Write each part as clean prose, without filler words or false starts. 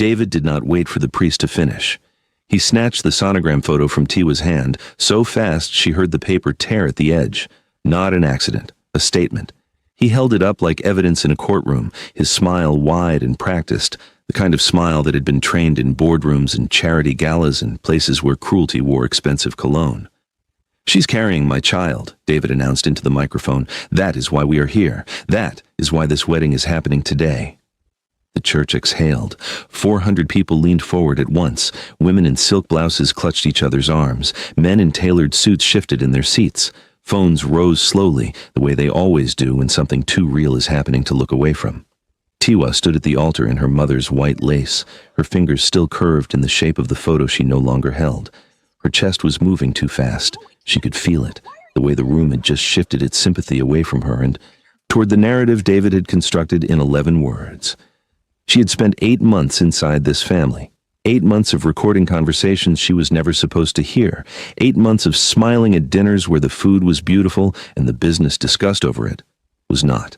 David did not wait for the priest to finish. He snatched the sonogram photo from Tiwa's hand so fast she heard the paper tear at the edge. Not an accident, a statement. He held it up like evidence in a courtroom, his smile wide and practiced, the kind of smile that had been trained in boardrooms and charity galas and places where cruelty wore expensive cologne. "She's carrying my child," David announced into the microphone. "That is why we are here. That is why this wedding is happening today." The church exhaled. 400 people leaned forward at once. Women in silk blouses clutched each other's arms. Men in tailored suits shifted in their seats. Phones rose slowly, the way they always do when something too real is happening to look away from. Tiwa stood at the altar in her mother's white lace, her fingers still curved in the shape of the photo she no longer held. Her chest was moving too fast. She could feel it, the way the room had just shifted its sympathy away from her and toward the narrative David had constructed in 11 words. She had spent 8 months inside this family. 8 months of recording conversations she was never supposed to hear. 8 months of smiling at dinners where the food was beautiful and the business discussed over it was not.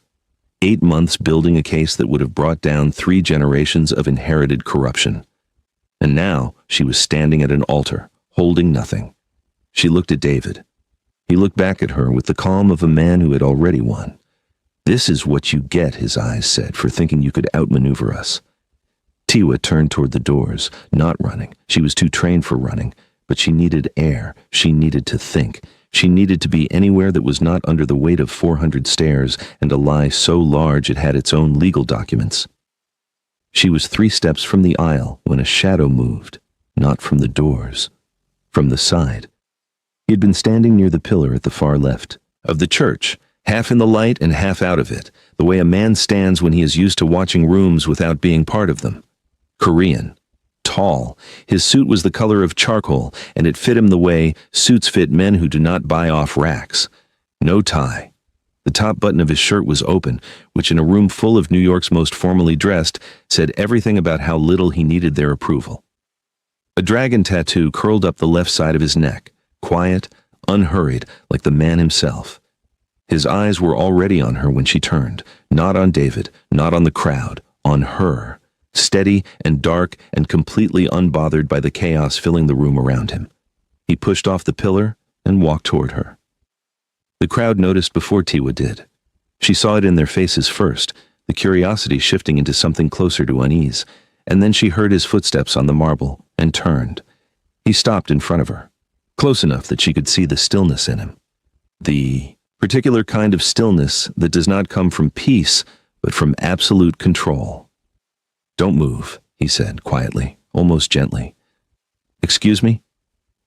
8 months building a case that would have brought down 3 generations of inherited corruption. And now she was standing at an altar, holding nothing. She looked at David. He looked back at her with the calm of a man who had already won. "This is what you get," his eyes said, "for thinking you could outmaneuver us." Tiwa turned toward the doors, not running. She was too trained for running, but she needed air. She needed to think. She needed to be anywhere that was not under the weight of 400 stairs and a lie so large it had its own legal documents. She was 3 steps from the aisle when a shadow moved, not from the doors, from the side. He had been standing near the pillar at the far left of the church, half in the light and half out of it, the way a man stands when he is used to watching rooms without being part of them. Korean. Tall. His suit was the color of charcoal, and it fit him the way suits fit men who do not buy off racks. No tie. The top button of his shirt was open, which in a room full of New York's most formally dressed said everything about how little he needed their approval. A dragon tattoo curled up the left side of his neck, quiet, unhurried, like the man himself. His eyes were already on her when she turned, not on David, not on the crowd, on her, steady and dark and completely unbothered by the chaos filling the room around him. He pushed off the pillar and walked toward her. The crowd noticed before Tiwa did. She saw it in their faces first, the curiosity shifting into something closer to unease, and then she heard his footsteps on the marble and turned. He stopped in front of her, close enough that she could see the stillness in him. The particular kind of stillness that does not come from peace, but from absolute control. "Don't move," he said quietly, almost gently. "Excuse me?"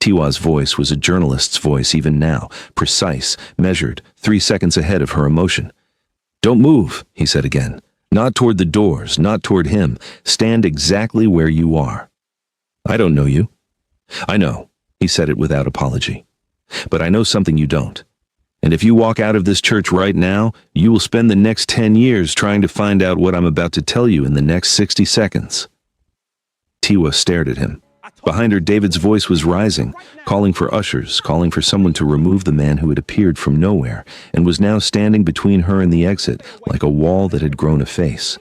Tiwa's voice was a journalist's voice even now, precise, measured, 3 seconds ahead of her emotion. "Don't move," he said again. "Not toward the doors, not toward him. Stand exactly where you are." "I don't know you." "I know," he said it without apology. "But I know something you don't. And if you walk out of this church right now, you will spend the next 10 years trying to find out what I'm about to tell you in the next 60 seconds. Tiwa stared at him. Behind her, David's voice was rising, calling for ushers, calling for someone to remove the man who had appeared from nowhere and was now standing between her and the exit, like a wall that had grown a face.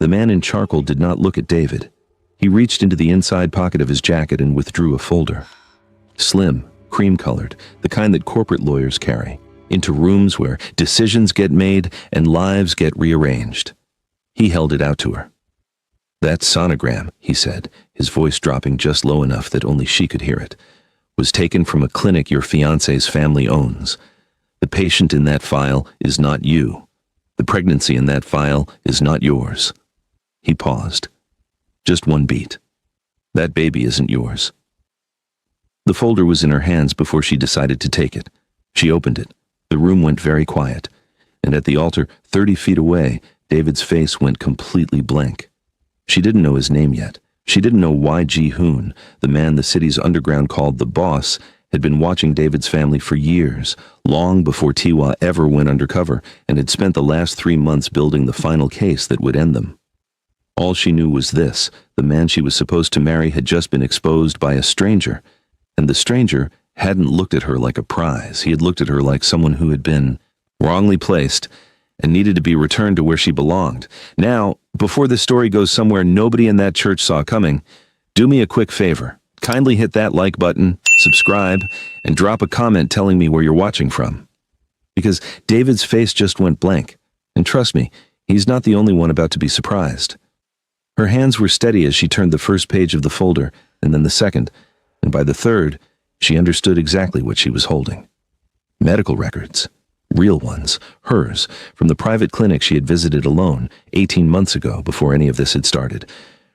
The man in charcoal did not look at David. He reached into the inside pocket of his jacket and withdrew a folder. Slim, cream-colored, the kind that corporate lawyers carry, into rooms where decisions get made and lives get rearranged. He held it out to her. "That sonogram," he said, his voice dropping just low enough that only she could hear it, "was taken from a clinic your fiancé's family owns. The patient in that file is not you. The pregnancy in that file is not yours." He paused. Just one beat. "That baby isn't yours." The folder was in her hands before she decided to take it. She opened it. The room went very quiet, and at the altar, 30 feet away, David's face went completely blank. She didn't know his name yet. She didn't know why Ji-hoon, the man the city's underground called the boss, had been watching David's family for years, long before Tiwa ever went undercover, and had spent the last 3 months building the final case that would end them. All she knew was this: the man she was supposed to marry had just been exposed by a stranger, and the stranger hadn't looked at her like a prize. He had looked at her like someone who had been wrongly placed and needed to be returned to where she belonged. Now, Before this story goes somewhere nobody in that church saw coming, do me a quick favor. Kindly hit that like button, subscribe, and drop a comment telling me where you're watching from. Because David's face just went blank, and trust me, he's not the only one about to be surprised. Her hands were steady as she turned the first page of the folder, and then the second, and by the third, she understood exactly what she was holding. Medical records. Real ones, hers, from the private clinic she had visited alone 18 months ago before any of this had started.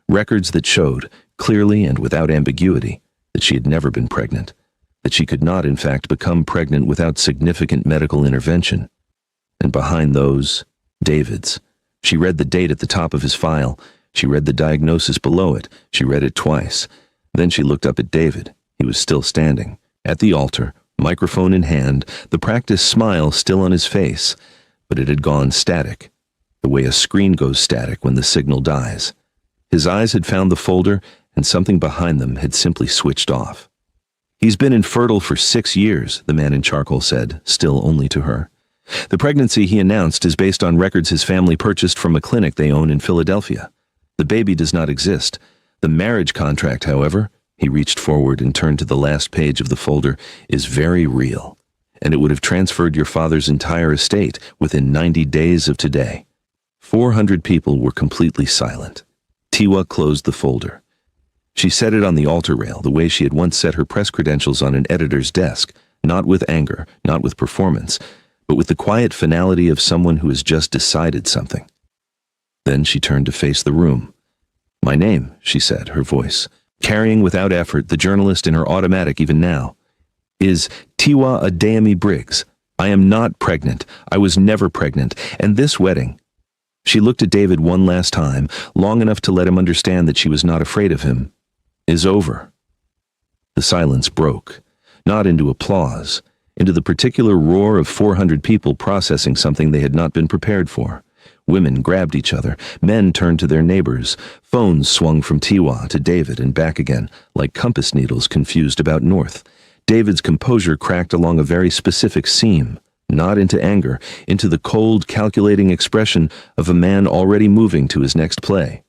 Records that showed, clearly and without ambiguity, that she had never been pregnant, that she could not in fact become pregnant without significant medical intervention. And behind those, David's. She read the date at the top of his file. She read the diagnosis below it. She read it twice. Then she looked up at David. He was still standing, at the altar, microphone in hand, the practiced smile still on his face, but it had gone static, the way a screen goes static when the signal dies. His eyes had found the folder, and something behind them had simply switched off. "He's been infertile for 6 years, the man in charcoal said, still only to her. The pregnancy he announced is based on records his family purchased from a clinic they own in Philadelphia. The baby does not exist. The marriage contract, however," he reached forward and turned to the last page of the folder, "is very real, and it would have transferred your father's entire estate within 90 days of today." 400 people were completely silent. Tiwa closed the folder. She set it on the altar rail the way she had once set her press credentials on an editor's desk, not with anger, not with performance, but with the quiet finality of someone who has just decided something. Then she turned to face the room. "My name," she said, her voice, carrying without effort the journalist in her automatic even now, "is Tiwa Adeyemi Briggs. I am not pregnant. I was never pregnant. And this wedding—" She looked at David one last time, long enough to let him understand that she was not afraid of him, "is over." The silence broke, not into applause, into the particular roar of 400 people processing something they had not been prepared for. Women grabbed each other, men turned to their neighbors, phones swung from Tiwa to David and back again, like compass needles confused about north. David's composure cracked along a very specific seam, not into anger, into the cold, calculating expression of a man already moving to his next play.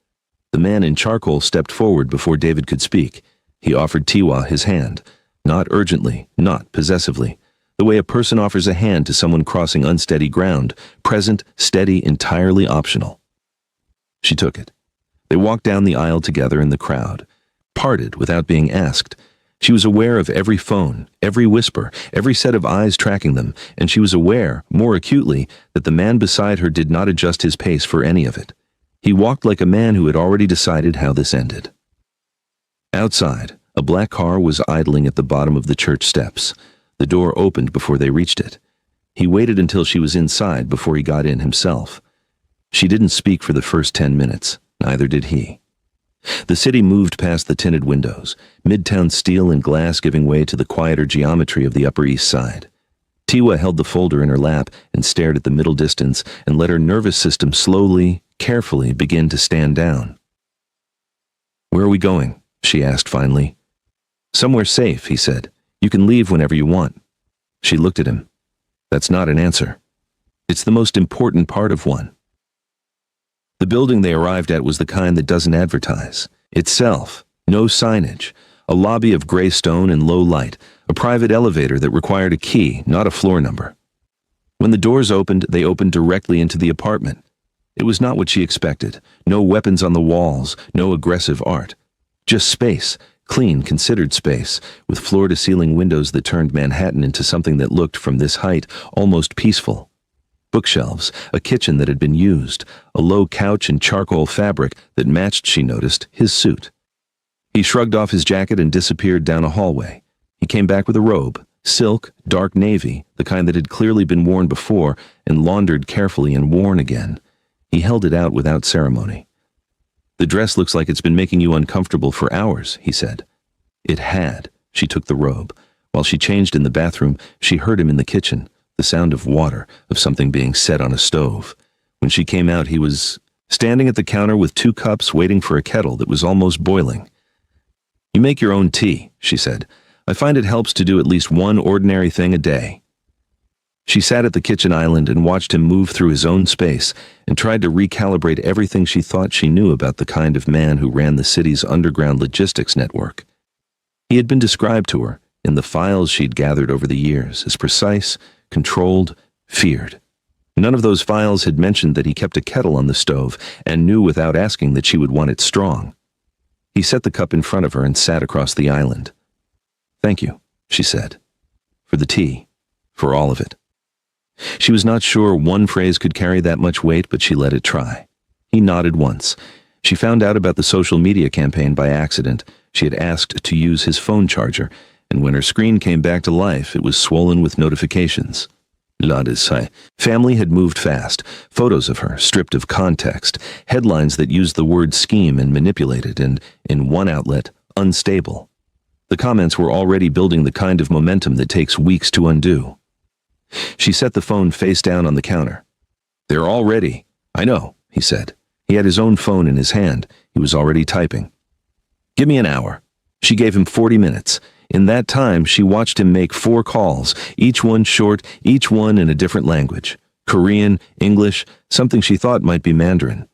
The man in charcoal stepped forward before David could speak. He offered Tiwa his hand, not urgently, not possessively, the way a person offers a hand to someone crossing unsteady ground, present, steady, entirely optional. She took it. They walked down the aisle together in the crowd, parted without being asked. She was aware of every phone, every whisper, every set of eyes tracking them, and she was aware, more acutely, that the man beside her did not adjust his pace for any of it. He walked like a man who had already decided how this ended. Outside, a black car was idling at the bottom of the church steps. The door opened before they reached it. He waited until she was inside before he got in himself. She didn't speak for the first 10 minutes, neither did he. The city moved past the tinted windows, midtown steel and glass giving way to the quieter geometry of the Upper East Side. Tiwa held the folder in her lap and stared at the middle distance and let her nervous system slowly, carefully begin to stand down. "Where are we going?" she asked finally. "Somewhere safe," he said. "You can leave whenever you want." She looked at him. "That's not an answer. It's the most important part of one." The building they arrived at was the kind that doesn't advertise. Itself, no signage, a lobby of gray stone and low light, a private elevator that required a key, not a floor number. When the doors opened, they opened directly into the apartment. It was not what she expected. No weapons on the walls, no aggressive art. Just space. Clean, considered space, with floor-to-ceiling windows that turned Manhattan into something that looked, from this height, almost peaceful. Bookshelves, a kitchen that had been used, a low couch and charcoal fabric that matched, she noticed, his suit. He shrugged off his jacket and disappeared down a hallway. He came back with a robe, silk, dark navy, the kind that had clearly been worn before and laundered carefully and worn again. He held it out without ceremony. "The dress looks like it's been making you uncomfortable for hours," he said. It had. She took the robe. While she changed in the bathroom, she heard him in the kitchen, the sound of water, of something being set on a stove. When she came out, he was standing at the counter with 2 cups waiting for a kettle that was almost boiling. "You make your own tea," she said. "I find it helps to do at least one ordinary thing a day." She sat at the kitchen island and watched him move through his own space and tried to recalibrate everything she thought she knew about the kind of man who ran the city's underground logistics network. He had been described to her, in the files she'd gathered over the years, as precise, controlled, feared. None of those files had mentioned that he kept a kettle on the stove and knew without asking that she would want it strong. He set the cup in front of her and sat across the island. "Thank you," she said. "For the tea. For all of it." She was not sure one phrase could carry that much weight, but she let it try. He nodded once. She found out about the social media campaign by accident. She had asked to use his phone charger, and when her screen came back to life, it was swollen with notifications. Family had moved fast. Photos of her, stripped of context. Headlines that used the word scheme and manipulated, and, in one outlet, unstable. The comments were already building the kind of momentum that takes weeks to undo. She set the phone face down on the counter. "They're all ready." "I know," he said. He had his own phone in his hand. He was already typing. "Give me an hour." She gave him 40 minutes. In that time, she watched him make 4 calls, each one short, each one in a different language. Korean, English, something she thought might be Mandarin.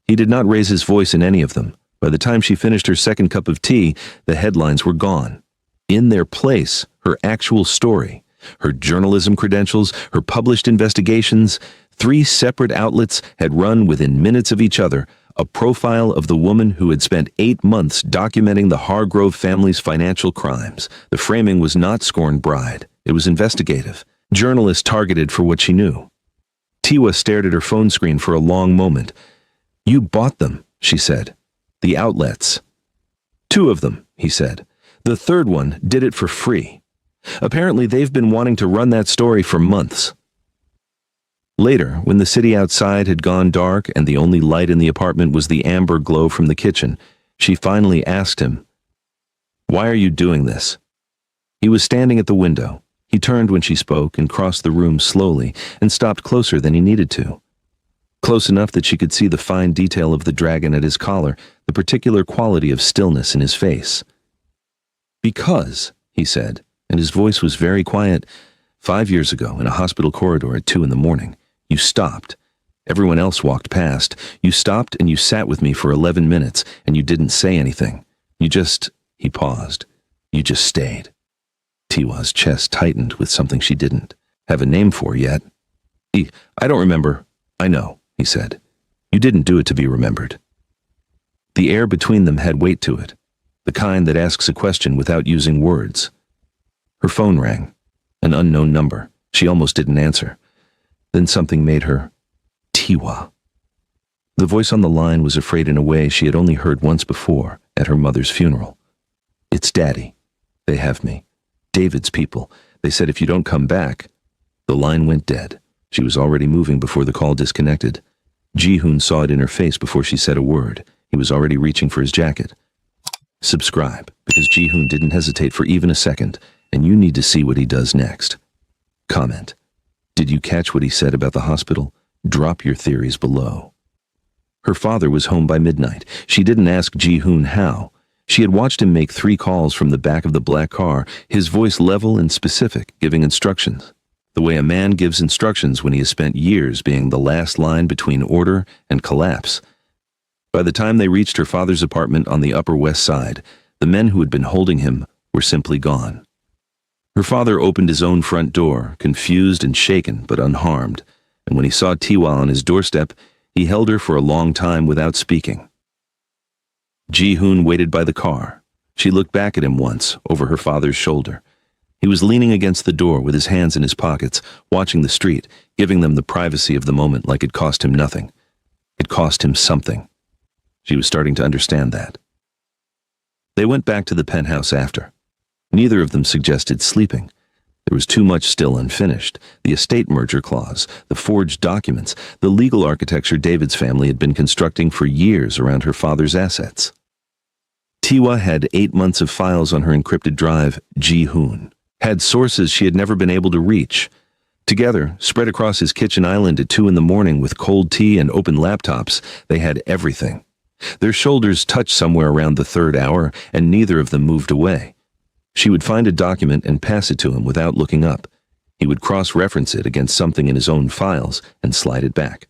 He did not raise his voice in any of them. By the time she finished her second cup of tea, the headlines were gone. In their place, her actual story. Her journalism credentials, her published investigations, 3 separate outlets had run within minutes of each other a profile of the woman who had spent 8 months documenting the Hargrove family's financial crimes. The framing was not scorned bride. It was investigative. Journalists targeted for what she knew. Tiwa stared at her phone screen for a long moment. "You bought them," she said. "The outlets." "2 of them," he said. "The third one did it for free. Apparently they've been wanting to run that story for months." Later, when the city outside had gone dark and the only light in the apartment was the amber glow from the kitchen, she finally asked him, "Why are you doing this?" He was standing at the window. He turned when she spoke and crossed the room slowly and stopped closer than he needed to. Close enough that she could see the fine detail of the dragon at his collar, the particular quality of stillness in his face. "Because," he said, and his voice was very quiet, "5 years ago, in a hospital corridor at 2 a.m, you stopped. Everyone else walked past. You stopped and you sat with me for 11 minutes, and you didn't say anything. You just..." He paused. "You just stayed." Tiwa's chest tightened with something she didn't have a name for yet. "I don't remember." "I know," he said. "You didn't do it to be remembered." The air between them had weight to it, the kind that asks a question without using words. Her phone rang. An unknown number. She almost didn't answer. Then something made her, "Tiwa." The voice on the line was afraid in a way she had only heard once before, at her mother's funeral. "It's Daddy. They have me. David's people. They said if you don't come back..." The line went dead. She was already moving before the call disconnected. Ji-hoon saw it in her face before she said a word. He was already reaching for his jacket. "Subscribe, because Ji-hoon didn't hesitate for even a second, and you need to see what he does next." Comment. Did you catch what he said about the hospital? Drop your theories below. Her father was home by midnight. She didn't ask Ji-hoon how. She had watched him make 3 calls from the back of the black car, his voice level and specific, giving instructions. The way a man gives instructions when he has spent years being the last line between order and collapse. By the time they reached her father's apartment on the Upper West Side, the men who had been holding him were simply gone. Her father opened his own front door, confused and shaken but unharmed, and when he saw Tiwa on his doorstep, he held her for a long time without speaking. Ji-hoon waited by the car. She looked back at him once, over her father's shoulder. He was leaning against the door with his hands in his pockets, watching the street, giving them the privacy of the moment like it cost him nothing. It cost him something. She was starting to understand that. They went back to the penthouse after. Neither of them suggested sleeping. There was too much still unfinished. The estate merger clause, the forged documents, the legal architecture David's family had been constructing for years around her father's assets. Tiwa had 8 months of files on her encrypted drive, Ji-hoon. Had sources she had never been able to reach. Together, spread across his kitchen island at 2 a.m. with cold tea and open laptops, they had everything. Their shoulders touched somewhere around the 3rd hour, and neither of them moved away. She would find a document and pass it to him without looking up. He would cross-reference it against something in his own files and slide it back.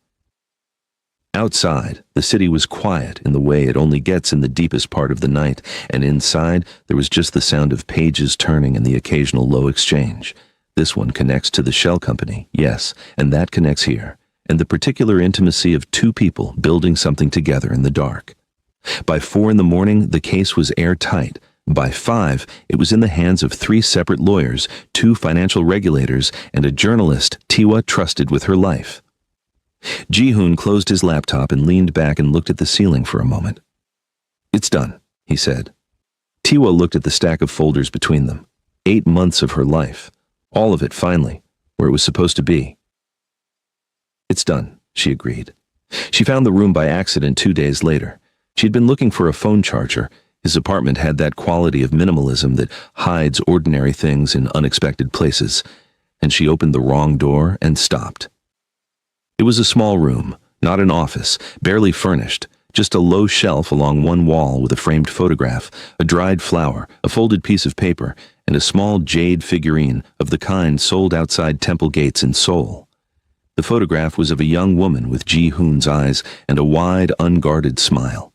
Outside, the city was quiet in the way it only gets in the deepest part of the night, and inside there was just the sound of pages turning and the occasional low exchange. This one connects to the shell company, yes, and that connects here, and the particular intimacy of two people building something together in the dark. By 4 a.m, the case was airtight. By 5, it was in the hands of 3 separate lawyers, 2 financial regulators, and a journalist Tiwa trusted with her life. Ji-hoon closed his laptop and leaned back and looked at the ceiling for a moment. "It's done," he said. Tiwa looked at the stack of folders between them. 8 months of her life. All of it, finally, where it was supposed to be. "It's done," she agreed. She found the room by accident 2 days later. She'd been looking for a phone charger. His apartment had that quality of minimalism that hides ordinary things in unexpected places, and she opened the wrong door and stopped. It was a small room, not an office, barely furnished, just a low shelf along one wall with a framed photograph, a dried flower, a folded piece of paper, and a small jade figurine of the kind sold outside temple gates in Seoul. The photograph was of a young woman with Ji-hoon's eyes and a wide, unguarded smile.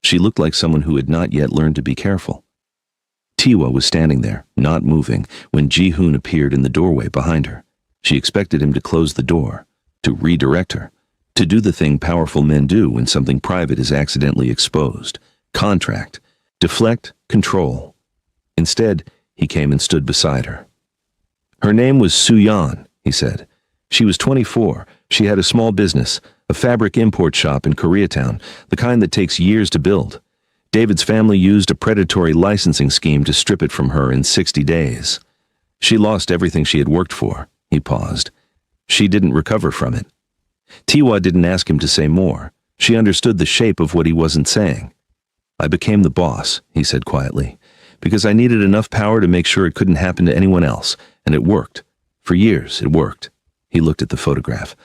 She looked like someone who had not yet learned to be careful. Tiwa was standing there, not moving, when Ji-hoon appeared in the doorway behind her. She expected him to close the door, to redirect her, to do the thing powerful men do when something private is accidentally exposed. Contract, deflect, control. Instead, he came and stood beside her. Her name was Soo-yeon, he said. She was 24. She had a small business, a fabric import shop in Koreatown, the kind that takes years to build. David's family used a predatory licensing scheme to strip it from her in 60 days. She lost everything she had worked for. He paused. She didn't recover from it. Tiwa didn't ask him to say more. She understood the shape of what he wasn't saying. "I became the boss," he said quietly, "because I needed enough power to make sure it couldn't happen to anyone else, and it worked. For years, it worked." He looked at the photograph.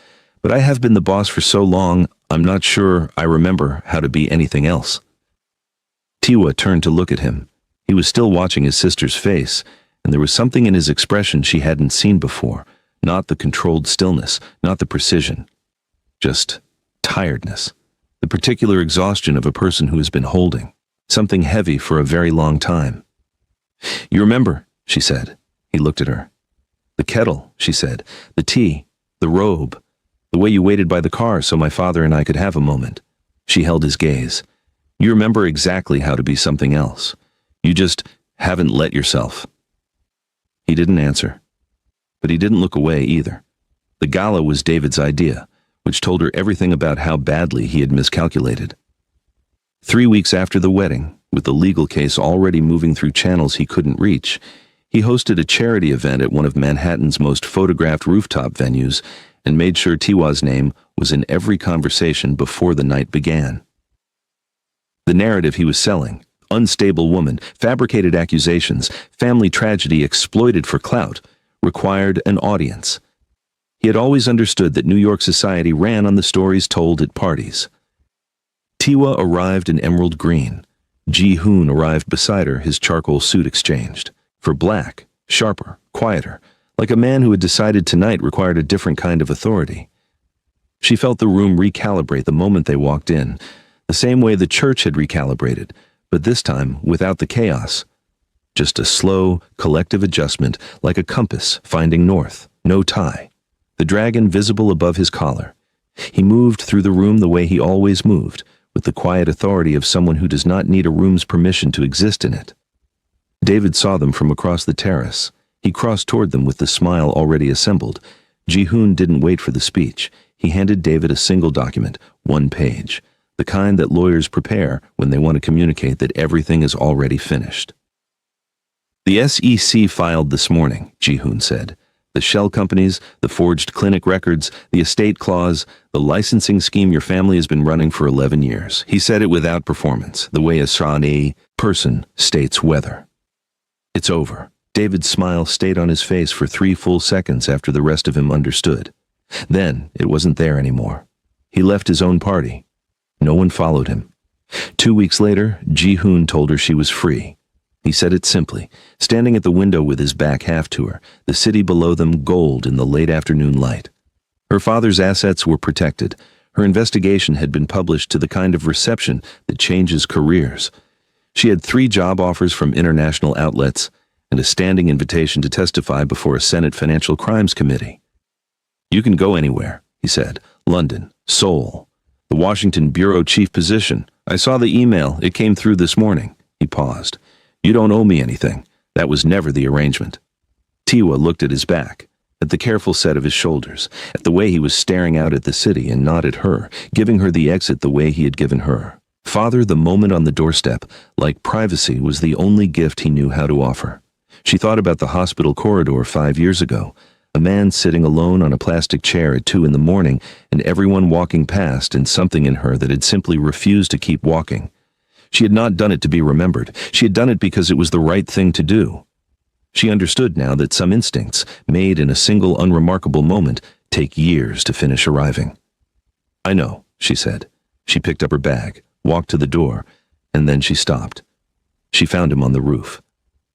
"But I have been the boss for so long, I'm not sure I remember how to be anything else." Tiwa turned to look at him. He was still watching his sister's face, and there was something in his expression she hadn't seen before. Not the controlled stillness, not the precision. Just tiredness. The particular exhaustion of a person who has been holding something heavy for a very long time. "You remember," she said. He looked at her. "The kettle," she said. "The tea. The robe. The way you waited by the car so my father and I could have a moment." She held his gaze. "You remember exactly how to be something else. You just haven't let yourself." He didn't answer. But he didn't look away either. The gala was David's idea, which told her everything about how badly he had miscalculated. 3 weeks after the wedding, with the legal case already moving through channels he couldn't reach, he hosted a charity event at one of Manhattan's most photographed rooftop venues and made sure Tiwa's name was in every conversation before the night began. The narrative he was selling, unstable woman, fabricated accusations, family tragedy exploited for clout, required an audience. He had always understood that New York society ran on the stories told at parties. Tiwa arrived in emerald green. Ji-hoon arrived beside her, his charcoal suit exchanged. For black, sharper, quieter, like a man who had decided tonight required a different kind of authority. She felt the room recalibrate the moment they walked in, the same way the church had recalibrated, but this time without the chaos. Just a slow, collective adjustment, like a compass finding north, no tie. The dragon visible above his collar. He moved through the room the way he always moved, with the quiet authority of someone who does not need a room's permission to exist in it. David saw them from across the terrace. He crossed toward them with the smile already assembled. Ji-hoon didn't wait for the speech. He handed David a single document, 1 page, the kind that lawyers prepare when they want to communicate that everything is already finished. "The SEC filed this morning," Ji-hoon said. "The shell companies, the forged clinic records, the estate clause, the licensing scheme your family has been running for 11 years. He said it without performance, the way a Shawnee person states weather. It's over. David's smile stayed on his face for 3 full seconds after the rest of him understood. Then it wasn't there anymore. He left his own party. No one followed him. 2 weeks later, Ji-hoon told her she was free. He said it simply, standing at the window with his back half to her, the city below them gold in the late afternoon light. Her father's assets were protected. Her investigation had been published to the kind of reception that changes careers. She had 3 job offers from international outlets and a standing invitation to testify before a Senate Financial Crimes Committee. "You can go anywhere," he said. "London, Seoul, the Washington bureau chief position. I saw the email. It came through this morning." He paused. "You don't owe me anything. That was never the arrangement." Tiwa looked at his back, at the careful set of his shoulders, at the way he was staring out at the city and not at her, giving her the exit the way he had given her. Father, the moment on the doorstep, like privacy, was the only gift he knew how to offer. She thought about the hospital corridor 5 years ago, a man sitting alone on a plastic chair at 2 a.m, and everyone walking past, and something in her that had simply refused to keep walking. She had not done it to be remembered. She had done it because it was the right thing to do. She understood now that some instincts, made in a single unremarkable moment, take years to finish arriving. "I know," she said. She picked up her bag, walked to the door, and then she stopped. She found him on the roof.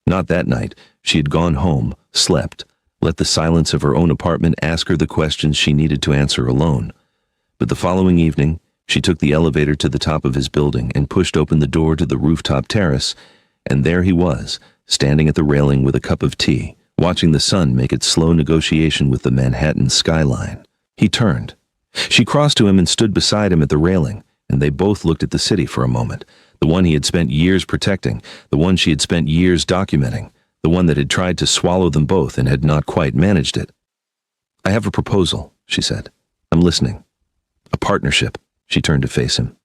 Not that night. She had gone home, slept, let the silence of her own apartment ask her the questions she needed to answer alone. But the following evening, she took the elevator to the top of his building and pushed open the door to the rooftop terrace, and there he was, standing at the railing with a cup of tea, watching the sun make its slow negotiation with the Manhattan skyline. He turned. She crossed to him and stood beside him at the railing, and they both looked at the city for a moment, the one he had spent years protecting, the one she had spent years documenting, the one that had tried to swallow them both and had not quite managed it. "I have a proposal," she said. "I'm listening." "A partnership." She turned to face him.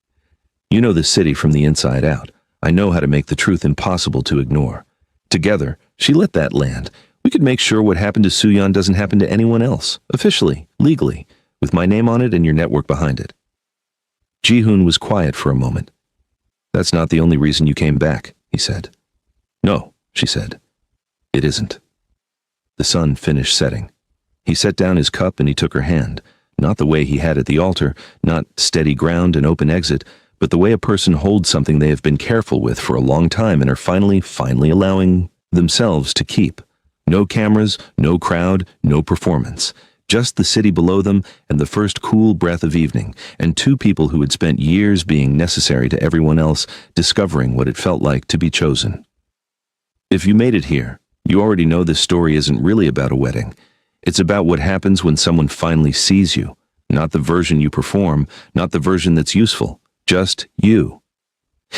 "You know this city from the inside out. I know how to make the truth impossible to ignore. Together," she let that land, "we could make sure what happened to Suyan doesn't happen to anyone else, officially, legally, with my name on it and your network behind it." Ji-hoon was quiet for a moment. "That's not the only reason you came back," he said. "No," she said. "It isn't." The sun finished setting. He set down his cup and he took her hand, not the way he had at the altar, not steady ground and open exit, but the way a person holds something they have been careful with for a long time and are finally allowing themselves to keep. No cameras, no crowd, no performance. Just the city below them and the first cool breath of evening, and 2 people who had spent years being necessary to everyone else, discovering what it felt like to be chosen. If you made it here, you already know this story isn't really about a wedding. It's about what happens when someone finally sees you, not the version you perform, not the version that's useful, just you.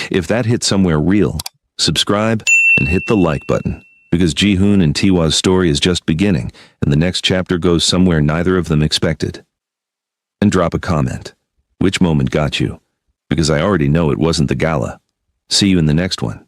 If that hit somewhere real, subscribe and hit the like button, because Ji-hoon and Tiwa's story is just beginning, and the next chapter goes somewhere neither of them expected. And drop a comment. Which moment got you? Because I already know it wasn't the gala. See you in the next one.